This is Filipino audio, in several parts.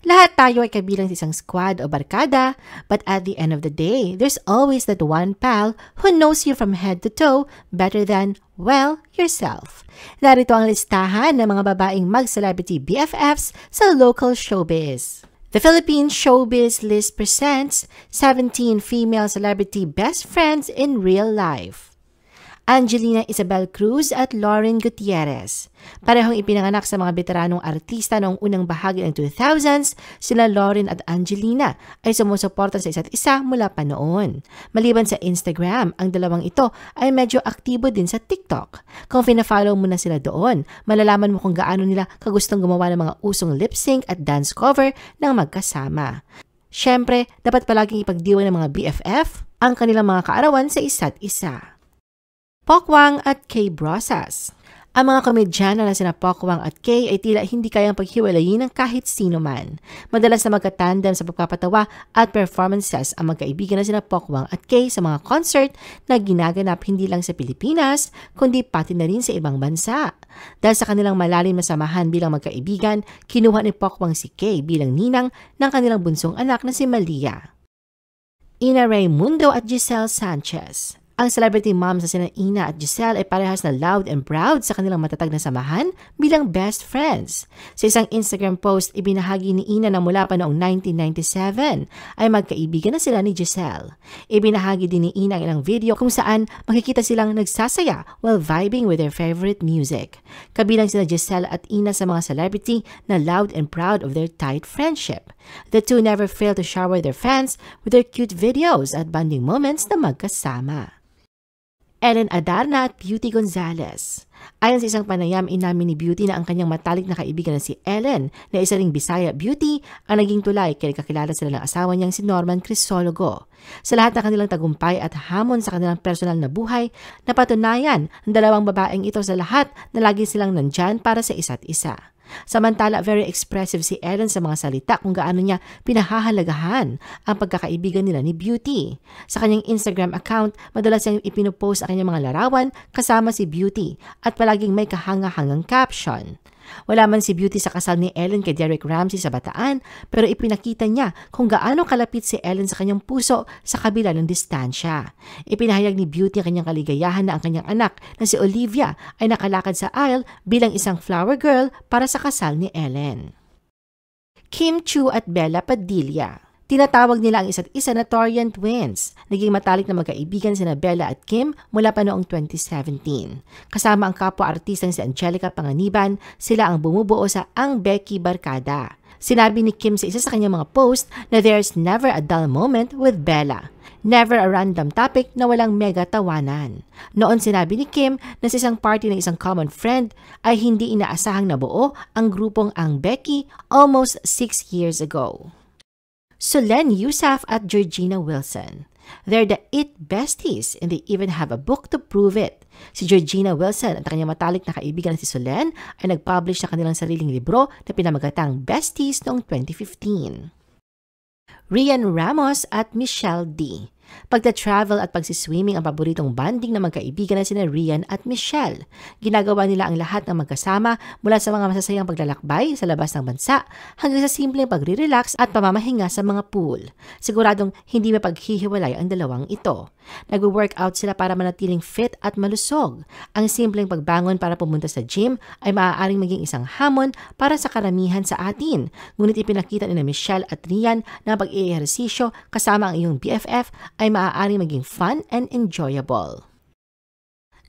Lahat tayo ay kabilang sa isang squad o barkada, but at the end of the day, there's always that one pal who knows you from head to toe better than, well, yourself. Narito ang listahan ng mga babaeng mag-celebrity BFFs sa local showbiz. The Philippine Showbiz List presents 17 female celebrity best friends in real life. Angelina Isabel Cruz at Lauren Gutierrez. Parehong ipinanganak sa mga veteranong artista noong unang bahagi ng 2000s, sila Lauren at Angelina ay sumusuporta sa isa't isa mula pa noon. Maliban sa Instagram, ang dalawang ito ay medyo aktibo din sa TikTok. Kung fina-follow mo na sila doon, malalaman mo kung gaano nila kagustong gumawa ng mga usong lip-sync at dance cover ng magkasama. Siyempre, dapat palaging ipagdiwang ng mga BFF ang kanilang mga kaarawan sa isa't isa. Pokwang at Kay Brosas. Ang mga komedyana na sina Pokwang at Kay ay tila hindi kayang paghiwalayin ng kahit sino man. Madalas na magkatandem sa pagpapatawa at performances ang magkaibigan na sina Pokwang at Kay sa mga concert na ginaganap hindi lang sa Pilipinas, kundi pati na rin sa ibang bansa. Dahil sa kanilang malalim na samahan bilang magkaibigan, kinuha ni Pokwang si Kay bilang ninang ng kanilang bunsong anak na si Malia. Ina Raimundo at Giselle Sanchez. Ang celebrity moms na sina Ina at Giselle ay parehas na loud and proud sa kanilang matatag na samahan bilang best friends. Sa isang Instagram post, ibinahagi ni Ina na mula pa noong 1997 ay magkaibigan na sila ni Giselle. Ibinahagi din ni Ina ang ilang video kung saan makikita silang nagsasaya while vibing with their favorite music. Kabilang sila Giselle at Ina sa mga celebrity na loud and proud of their tight friendship. The two never fail to shower their fans with their cute videos at bonding moments na magkasama. Ellen Adarna at Beauty Gonzalez. Ayon sa isang panayam, inamin ni Beauty na ang kanyang matalik na kaibigan na si Ellen, na isa ring Bisaya Beauty, ang naging tulay kaya kakilala sila ng asawa niyang si Norman Crisologo. Sa lahat ng kanilang tagumpay at hamon sa kanilang personal na buhay, napatunayan ang dalawang babaeng ito sa lahat na lagi silang nandyan para sa isa't isa. Samantala, very expressive si Ellen sa mga salita kung gaano niya pinahahalagahan ang pagkakaibigan nila ni Beauty. Sa kanyang Instagram account, madalas niyang ipinopost ang kanyang mga larawan kasama si Beauty at palaging may kahanga-hangang caption. Wala man si Beauty sa kasal ni Ellen kay Derek Ramsey sa Bataan, pero ipinakita niya kung gaano kalapit si Ellen sa kanyang puso sa kabila ng distansya. Ipinahayag ni Beauty ang kanyang kaligayahan na ang kanyang anak na si Olivia ay nakalakad sa aisle bilang isang flower girl para sa kasal ni Ellen. Kim Chiu at Bella Padilla. Tinatawag nila ang isa't isa na Torian Twins. Naging matalik na magkaibigan sina Bella at Kim mula pa noong 2017. Kasama ang kapwa-artistang si Angelica Panganiban, sila ang bumubuo sa Ang Becky Barkada. Sinabi ni Kim sa isa sa kanyang mga post na there's never a dull moment with Bella. Never a random topic na walang mega tawanan. Noon sinabi ni Kim na sa isang party ng isang common friend ay hindi inaasahang nabuo ang grupong Ang Becky almost 6 years ago. Solenn Yusaf at Georgina Wilson. They're the it besties and they even have a book to prove it. Si Georgina Wilson at kanyang matalik na kaibigan na si Solenn ay nag-publish na kanilang sariling libro na pinamagatang Besties noong 2015. Rian Ramos at Michelle D. Pagta-travel at pagsiswimming ang paboritong banding na magkaibigan na sina Rian at Michelle. Ginagawa nila ang lahat ng magkasama mula sa mga masasayang paglalakbay sa labas ng bansa hanggang sa simpleng pagre-relax at pamamahinga sa mga pool. Siguradong hindi mapaghihiwalay ang dalawang ito. Nag-workout sila para manatiling fit at malusog. Ang simpleng pagbangon para pumunta sa gym ay maaaring maging isang hamon para sa karamihan sa atin. Ngunit ipinakita ni Michelle at Rian na pag-i-ehersisyo kasama ang iyong BFF ay maaaring maging fun and enjoyable.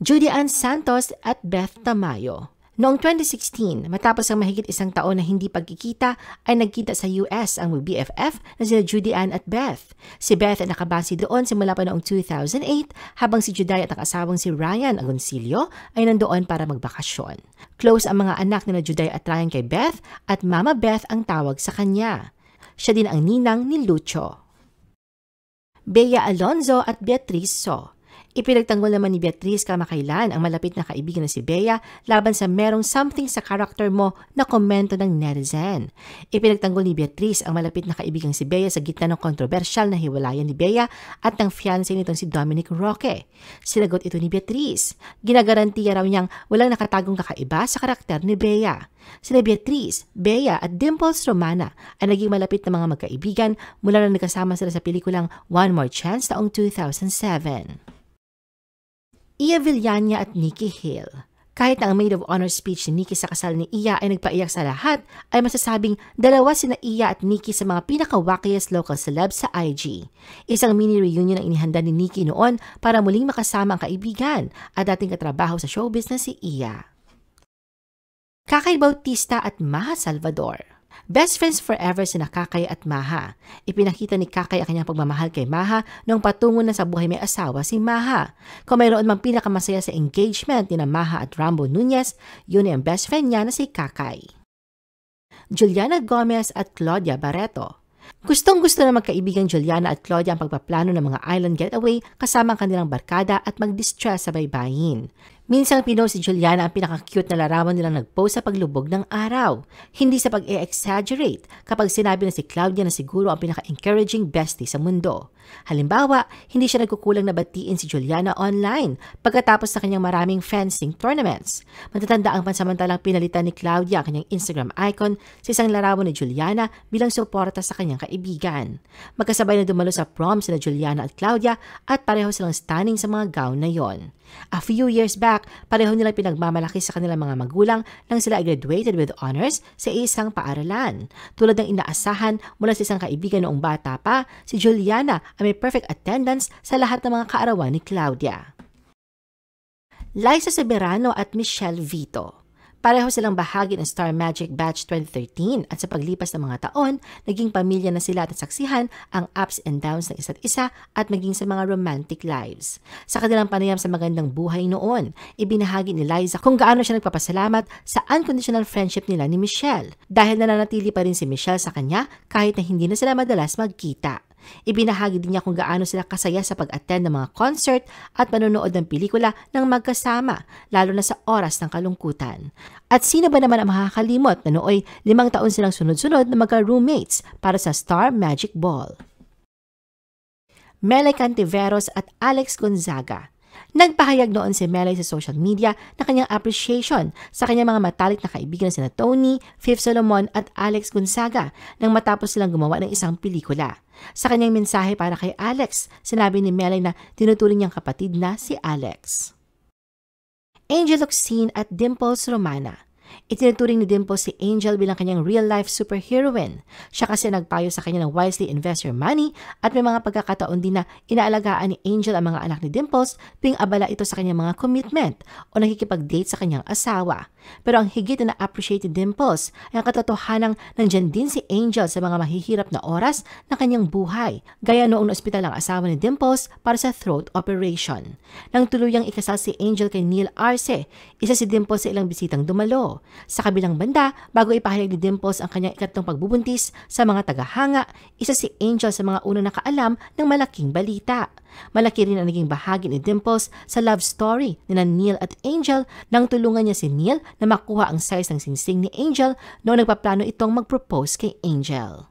Judy Ann Santos at Beth Tamayo. Noong 2016, matapos ang mahigit isang taon na hindi pagkikita, ay nagkita sa US ang BFF na sina Judy Ann at Beth. Si Beth ay nakabase doon simula pa noong 2008, habang si Judy at ang asawang si Ryan Agoncillo ay nandoon para magbakasyon. Close ang mga anak ni Judy at Ryan kay Beth at Mama Beth ang tawag sa kanya. Siya din ang ninang ni Lucho. Bea Alonzo at Beatriz So. Ipinagtanggol naman ni Beatriz kamakailan ang malapit na kaibigan na si Bea laban sa merong something sa karakter mo na komento ng netizen. Ipinagtanggol ni Beatriz ang malapit na kaibigang si Bea sa gitna ng kontrobersyal na hiwalayan ni Bea at ng fiancé nitong si Dominic Roque. Sinagot ito ni Beatriz. Ginagarantiya raw niyang walang nakatagong kakaiba sa karakter ni Bea. Sina Beatriz, Bea at Dimples Romana ay naging malapit na mga magkaibigan mula na nagkasama sila sa pelikulang One More Chance taong 2007. Iya Villania at Nikki Hill. Kahit na ang maid of honor speech ni Nikki sa kasal ni Iya ay nagpaiyak sa lahat, ay masasabing dalawa sina Iya at Nikki sa mga pinaka-wakiest local celebs sa IG. Isang mini reunion ang inihanda ni Nikki noon para muling makasama ang kaibigan at dating katrabaho sa show business si Iya. Kakay Bautista at Maha Salvador. Best friends forever sina Kakay at Maha. Ipinakita ni Kakay ang kanyang pagmamahal kay Maha nung patungo na sa buhay may asawa si Maha. Kung mayroon mang pinakamasaya sa engagement ni na Maha at Rambo Nunez, yun ay ang best friend niya na si Kakay. Juliana Gomez at Claudia Barreto. Gustong-gusto na magkaibigan Juliana at Claudia ang pagpaplano ng mga island getaway kasama ang kanilang barkada at mag-distress sa baybayin. Minsang pinost si Juliana ang pinaka-cute na larawan nilang nag-post sa paglubog ng araw. Hindi sa pag-e-exaggerate kapag sinabi na si Claudia na siguro ang pinaka-encouraging bestie sa mundo. Halimbawa, hindi siya nagkukulang na batiin si Juliana online pagkatapos sa kanyang maraming fencing tournaments. Matatanda ang pansamantalang pinalitan ni Claudia ang kanyang Instagram icon sa isang larawan ni Juliana bilang suporta sa kanyang kaibigan. Magkasabay na dumalo sa prom sina Juliana at Claudia at pareho silang stunning sa mga gown na yon. A few years back, pareho nilang pinagmamalaki sa kanilang mga magulang nang sila graduated with honors sa isang paaralan. Tulad ng inaasahan mula sa isang kaibigan noong bata pa, si Juliana ay may perfect attendance sa lahat ng mga kaarawan ni Claudia. Liza Soberano at Michelle Vito. Pareho silang bahagi ng Star Magic Batch 2013 at sa paglipas ng mga taon, naging pamilya na sila at nasaksihan ang ups and downs ng isa't isa at maging sa mga romantic lives. Sa kanilang panayam sa magandang buhay noon, ibinahagi ni Liza kung gaano siya nagpapasalamat sa unconditional friendship nila ni Michelle dahil nananatili pa rin si Michelle sa kanya kahit na hindi na sila madalas magkita. Ibinahagi din niya kung gaano sila kasaya sa pag-attend ng mga concert at panonood ng pelikula ng magkasama, lalo na sa oras ng kalungkutan. At sino ba naman ang makakalimot na nooy 5 taon silang sunod-sunod na magka-roommates para sa Star Magic Ball. Melay Cantiveros at Alex Gonzaga. Nagpahayag noon si Melay sa social media na kanyang appreciation sa kanyang mga matalik na kaibigan na sina Tony, Fifth Solomon at Alex Gonzaga nang matapos silang gumawa ng isang pelikula. Sa kanyang mensahe para kay Alex, sinabi ni Melay na tinuturing niyang kapatid na si Alex. Angel Locsin at Dimples Romana. Itinuturing ni Dimples si Angel bilang kanyang real-life superheroine. Siya kasi nagpayo sa kanya ng wisely invest your money at may mga pagkakataon din na inaalagaan ni Angel ang mga anak ni Dimples tuwing abala ito sa kanyang mga commitment o nakikipag-date sa kanyang asawa. Pero ang higit na na-appreciate ni Dimples ay ang katotohanang nandyan din si Angel sa mga mahihirap na oras ng kanyang buhay, gaya noong na-ospital ang asawa ni Dimples para sa throat operation. Nang tuluyang ikasal si Angel kay Neil Arce, isa si Dimples sa ilang bisitang dumalo. Sa kabilang banda, bago ipahayag ni Dimples ang kanyang ikatlong pagbubuntis sa mga tagahanga, isa si Angel sa mga unang nakaalam ng malaking balita. Malaki rin ang naging bahagi ni Dimples sa love story ni Neil at Angel nang tulungan niya si Neil na makuha ang size ng singsing ni Angel noong nagpaplano itong mag-propose kay Angel.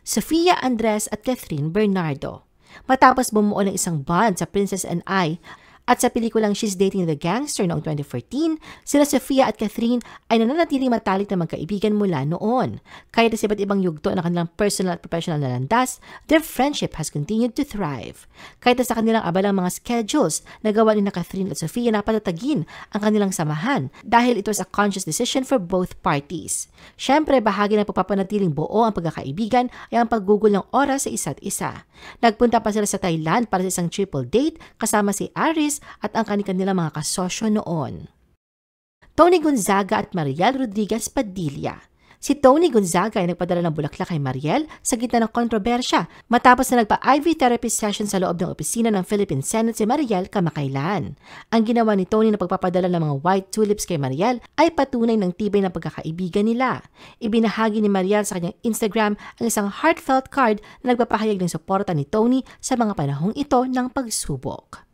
Sofia Andres at Catherine Bernardo. Matapos bumuo ng isang bond sa Princess and I, at sa pelikulang She's Dating the Gangster noong 2014, sila Sofia at Catherine ay nananatiling matalik na magkaibigan mula noon. Kahit sa iba't ibang yugto na kanilang personal at professional na landas, their friendship has continued to thrive. Kahit sa kanilang abalang mga schedules, nagawa ni na Catherine at Sofia na patatagin ang kanilang samahan dahil it was a conscious decision for both parties. Siyempre, bahagi ng pagpapanatiling buo ang pagkakaibigan ay ang paggugol ng oras sa isa't isa. Nagpunta pa sila sa Thailand para sa isang triple date kasama si Aris at ang kanilang mga kasosyo noon. Tony Gonzaga at Mariel Rodriguez Padilla. Si Tony Gonzaga ay nagpadala ng bulaklak kay Mariel sa gitna ng kontrobersya matapos na nagpa-IV therapy session sa loob ng opisina ng Philippine Senate si Mariel kamakailan. Ang ginawa ni Tony na pagpapadala ng mga white tulips kay Mariel ay patunay ng tibay ng pagkakaibigan nila. Ibinahagi ni Mariel sa kanyang Instagram ang isang heartfelt card na nagpapahayag ng suporta ni Tony sa mga panahong ito ng pagsubok.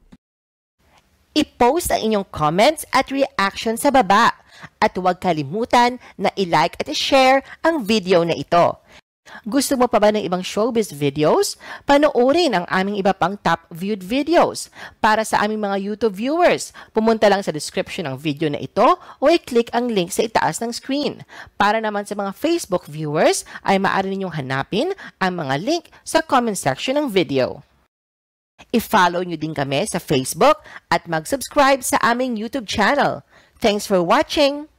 I-post ang inyong comments at reaction sa baba. At huwag kalimutan na i-like at i-share ang video na ito. Gusto mo pa ba ng ibang showbiz videos? Panoorin ang aming iba pang top viewed videos. Para sa aming mga YouTube viewers, pumunta lang sa description ng video na ito o i-click ang link sa itaas ng screen. Para naman sa mga Facebook viewers, ay maaari ninyong hanapin ang mga link sa comment section ng video. I-follow nyo din kami sa Facebook at mag-subscribe sa aming YouTube channel. Thanks for watching!